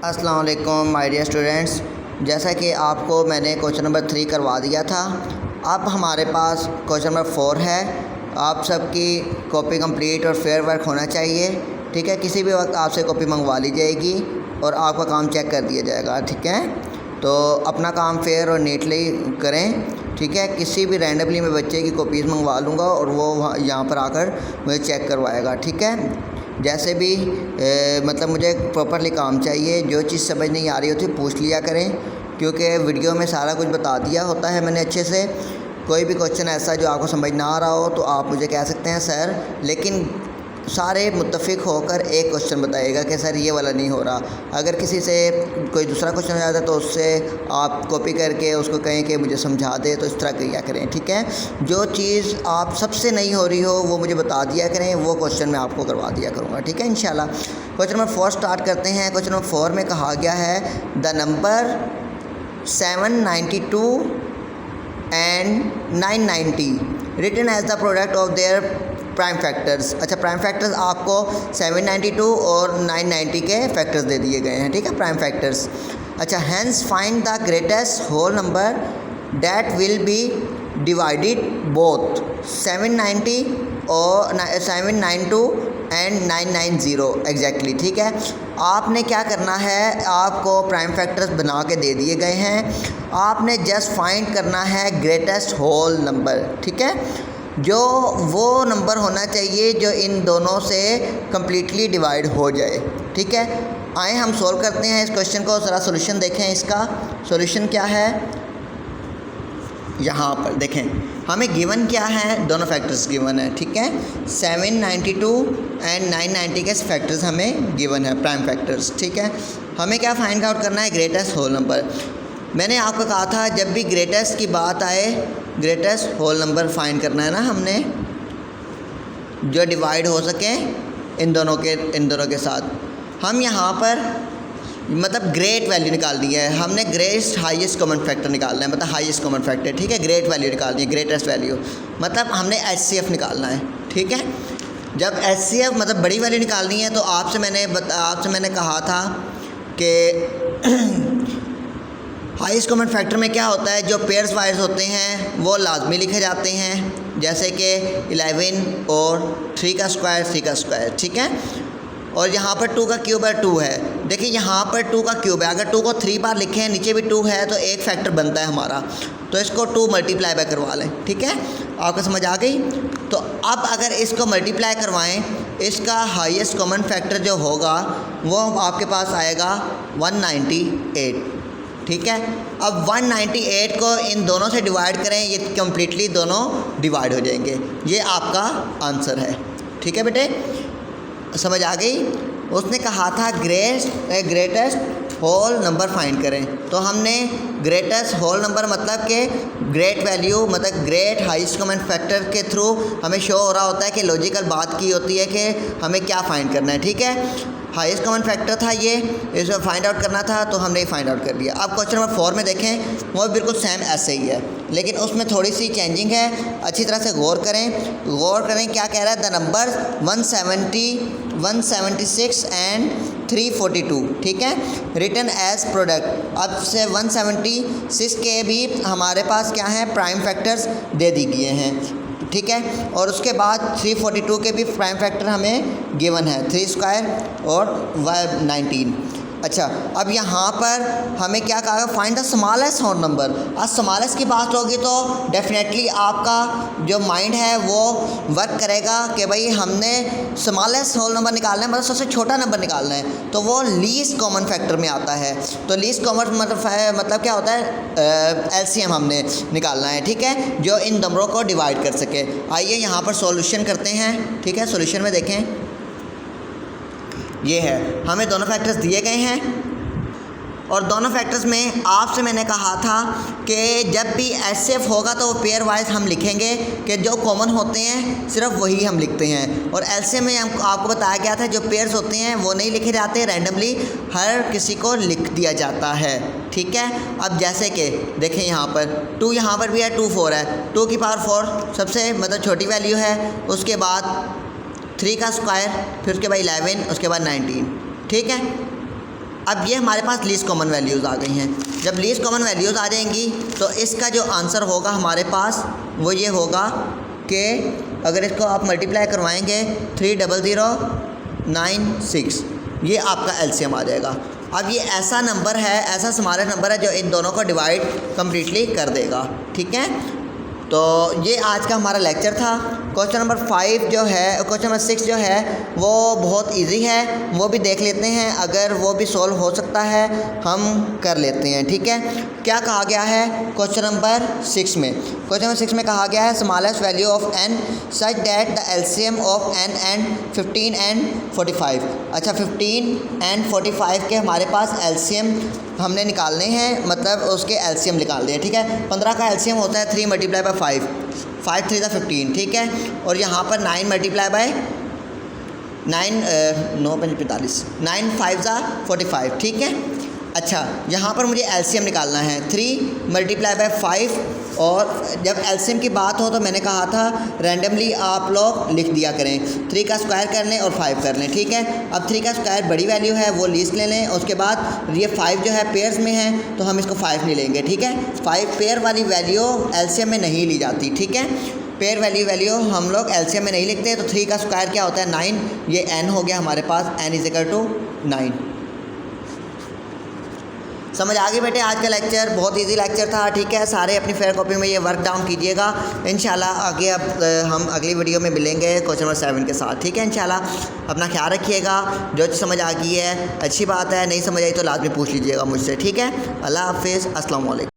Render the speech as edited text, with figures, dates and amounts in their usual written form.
अस्सलाम वालेकुम my dear students. जैसा कि आपको मैंने क्वेश्चन नंबर 3 करवा दिया था, अब हमारे पास क्वेश्चन नंबर 4 है। आप सबकी कॉपी कंप्लीट और फेयर वर्क होना चाहिए, ठीक है। किसी भी वक्त आपसे कॉपी मंगवा ली जाएगी और आपका काम चेक कर दिया जाएगा, ठीक है। तो अपना काम फेयर और नीटली करें, ठीक है। किसी भी रैंडमली मैं बच्चे की कॉपीज़ मंगवा लूँगा और वो यहाँ पर आकर मुझे चेक करवाएगा, ठीक है। जैसे भी मतलब मुझे प्रॉपरली काम चाहिए। जो चीज़ समझ नहीं आ रही होती पूछ लिया करें, क्योंकि वीडियो में सारा कुछ बता दिया होता है मैंने अच्छे से। कोई भी क्वेश्चन ऐसा जो आपको समझ ना आ रहा हो तो आप मुझे कह सकते हैं सर, लेकिन सारे मुत्तफ़िक होकर एक क्वेश्चन बताइएगा कि सर ये वाला नहीं हो रहा। अगर किसी से कोई दूसरा क्वेश्चन हो जाता है तो उससे आप कॉपी करके उसको कहें कि मुझे समझा दे, तो इस तरह किया करें, ठीक है। जो चीज़ आप सबसे नहीं हो रही हो वो मुझे बता दिया करें, वो क्वेश्चन मैं आपको करवा दिया करूँगा, ठीक है, इंशाल्लाह। क्वेश्चन नंबर 4 स्टार्ट करते हैं। क्वेश्चन नंबर 4 में कहा गया है the number 792 and 990 written as the product of their prime factors. अच्छा, प्राइम फैक्टर्स आपको 792 और 990 के फैक्टर्स दे दिए गए हैं, ठीक है, प्राइम फैक्टर्स। अच्छा, hence find the greatest whole number that will be divided both 790 और 792 एंड 990 एग्जैक्टली, ठीक है। आपने क्या करना है, आपको प्राइम फैक्टर्स बना के दे दिए गए हैं, आपने जस्ट फाइंड करना है ग्रेटेस्ट होल नंबर, ठीक है। जो वो नंबर होना चाहिए जो इन दोनों से कम्प्लीटली डिवाइड हो जाए, ठीक है। आए हम सॉल्व करते हैं इस क्वेश्चन को। ज़रा सॉल्यूशन देखें। इसका सॉल्यूशन क्या है, यहाँ पर देखें। हमें गिवन क्या है, दोनों फैक्टर्स गिवन है, ठीक है। 792 एंड 990 के फैक्टर्स हमें गिवन है, प्राइम फैक्टर्स, ठीक है। हमें क्या फाइंड आउट करना है, ग्रेटेस्ट होल नंबर। मैंने आपको कहा था जब भी ग्रेटेस्ट की बात आए, ग्रेटेस्ट होल नंबर फाइंड करना है ना हमने, जो डिवाइड हो सके इन दोनों के साथ। हम यहाँ पर मतलब ग्रेट वैल्यू निकाल दी है हमने, ग्रेटेस्ट हाईएस्ट कॉमन फैक्टर निकालना है, मतलब हाईएस्ट कॉमन फैक्टर, ठीक है। ग्रेट वैल्यू निकाल दी है, ग्रेटेस्ट वैल्यू मतलब हमने HCF निकालना है, ठीक है। जब HCF मतलब बड़ी वैल्यू निकालनी है तो आपसे मैंने कहा था कि हाईएस्ट कॉमन फैक्टर में क्या होता है, जो पेयर्स वाइज होते हैं वो लाजमी लिखे जाते हैं, जैसे कि 11 और 3 का स्क्वायर, ठीक है। और यहाँ पर 2 का क्यूब है, 2 है। देखिए यहाँ पर 2 का क्यूब है, अगर 2 को 3 बार लिखें, नीचे भी 2 है तो एक फैक्टर बनता है हमारा, तो इसको 2 मल्टीप्लाई बाय करवा लें, ठीक है। आपको समझ आ गई। तो अब अगर इसको मल्टीप्लाई करवाएं, इसका हाईएस्ट कॉमन फैक्टर जो होगा वो आपके पास आएगा 198, ठीक है। अब 198 को इन दोनों से डिवाइड करें, ये कम्प्लीटली दोनों डिवाइड हो जाएंगे। ये आपका आंसर है, ठीक है बेटे, समझ आ गई। उसने कहा था ग्रेटेस्ट होल नंबर फाइंड करें, तो हमने ग्रेटेस्ट होल नंबर मतलब कि ग्रेट वैल्यू मतलब ग्रेट हाईएस्ट कॉमन फैक्टर के थ्रू हमें शो हो रहा होता है कि लॉजिकल बात की होती है कि हमें क्या फाइंड करना है, ठीक है। हाईएस्ट कॉमन फैक्टर था ये, इसको फाइंड आउट करना था तो हमने फाइंड आउट कर लिया। अब क्वेश्चन नंबर 4 में देखें, वो बिल्कुल सेम ऐसे ही है, लेकिन उसमें थोड़ी सी चेंजिंग है। अच्छी तरह से गौर करें क्या कह रहा है। द नंबर 170, 176 एंड 342, ठीक है, रिटन एज प्रोडक्ट। अब से 176 के भी हमारे पास क्या है, प्राइम फैक्टर्स दे दी गए हैं, ठीक है। और उसके बाद 342 के भी प्राइम फैक्टर हमें गिवन है, 3 स्क्वायर और 19। अच्छा, अब यहाँ पर हमें क्या कहा, find the smallest whole number. आज स्मॉलेस्ट की बात होगी तो डेफिनेटली आपका जो माइंड है वो वर्क करेगा कि भाई हमने स्मॉलेस्ट होल नंबर निकालना है, मतलब सबसे छोटा नंबर निकालना है, तो वो लीस्ट कॉमन फैक्टर में आता है। तो लीस्ट कॉमन मतलब क्या होता है, LCM हमने निकालना है, ठीक है, जो इन नंबरों को डिवाइड कर सके। आइए यहाँ पर सॉल्यूशन करते हैं, ठीक है। सॉल्यूशन में देखें, ये है, हमें दोनों फैक्टर्स दिए गए हैं और दोनों फैक्टर्स में आपसे मैंने कहा था कि जब भी HCF होगा तो वो पेयर वाइज हम लिखेंगे कि जो कॉमन होते हैं सिर्फ वही हम लिखते हैं। और LCM में आपको बताया गया था जो पेयर्स होते हैं वो नहीं लिखे जाते, रैंडमली हर किसी को लिख दिया जाता है, ठीक है। अब जैसे कि देखें यहाँ पर 2 यहाँ पर भी है, 2 4 है, 2 की पावर 4 सबसे मतलब छोटी वैल्यू है, उसके बाद 3 का स्क्वायर, फिर उसके बाद 11, उसके बाद 19, ठीक है। अब ये हमारे पास लीस्ट कॉमन वैल्यूज़ आ गई हैं। जब लीस्ट कॉमन वैल्यूज़ आ जाएंगी तो इसका जो आंसर होगा हमारे पास वो ये होगा कि अगर इसको आप मल्टीप्लाई करवाएंगे 30096, ये आपका एलसीएम आ जाएगा। अब ये ऐसा नंबर है, ऐसा स्मॉलेस्ट नंबर है जो इन दोनों को डिवाइड कम्प्लीटली कर देगा। ठीक है, तो ये आज का हमारा लेक्चर था। क्वेश्चन नंबर 5 जो है, क्वेश्चन नंबर 6 जो है वो बहुत इजी है, वो भी देख लेते हैं। अगर वो भी सॉल्व हो सकता है हम कर लेते हैं। ठीक है, क्या कहा गया है क्वेश्चन नंबर 6 में? क्वेश्चन नंबर 6 में कहा गया है smallest value of n such that the LCM of n and 15 and 45। अच्छा, 15 एंड 45 के हमारे पास एलसीएम हमने निकालने हैं, मतलब उसके एलसीएम निकालने हैं। ठीक है, 15 का एलसीएम होता है 3 मल्टीप्लाई बाई 5, 5 3 15। ठीक है, और यहाँ पर 9 मल्टीप्लाई बाई 9 9 45, 9 5 45। ठीक है, अच्छा यहाँ पर मुझे एलसीएम निकालना है 3 मल्टीप्लाई बाई 5, और जब एलसीएम की बात हो तो मैंने कहा था रैंडमली आप लोग लिख दिया करें, 3 का स्क्वायर कर लें और 5 कर लें। ठीक है, अब 3 का स्क्वायर बड़ी वैल्यू है वो लीस्ट ले लें, उसके बाद ये 5 जो है पेयर्स में है तो हम इसको 5 नहीं लेंगे। ठीक है, 5 पेयर वाली वैल्यू एलसीएम में नहीं ली जाती। ठीक है, पेयर वैल्यू हम लोग एलसीएम में नहीं लिखते। तो 3 का स्क्वायर क्या होता है 9, ये n हो गया हमारे पास, n = 9। समझ आ गई बेटे? आज का लेक्चर बहुत इजी लेक्चर था। ठीक है, सारे अपनी फेयर कॉपी में ये वर्क डाउन कीजिएगा। इंशाल्लाह आगे अब हम अगली वीडियो में मिलेंगे क्वेश्चन नंबर 7 के साथ। ठीक है, इंशाल्लाह अपना ख्याल रखिएगा। जो समझ आ गई है अच्छी बात है, नहीं समझ आई तो लाजमी पूछ लीजिएगा मुझसे। ठीक है, अल्लाह हाफिज़, अस्सलाम वालेकुम।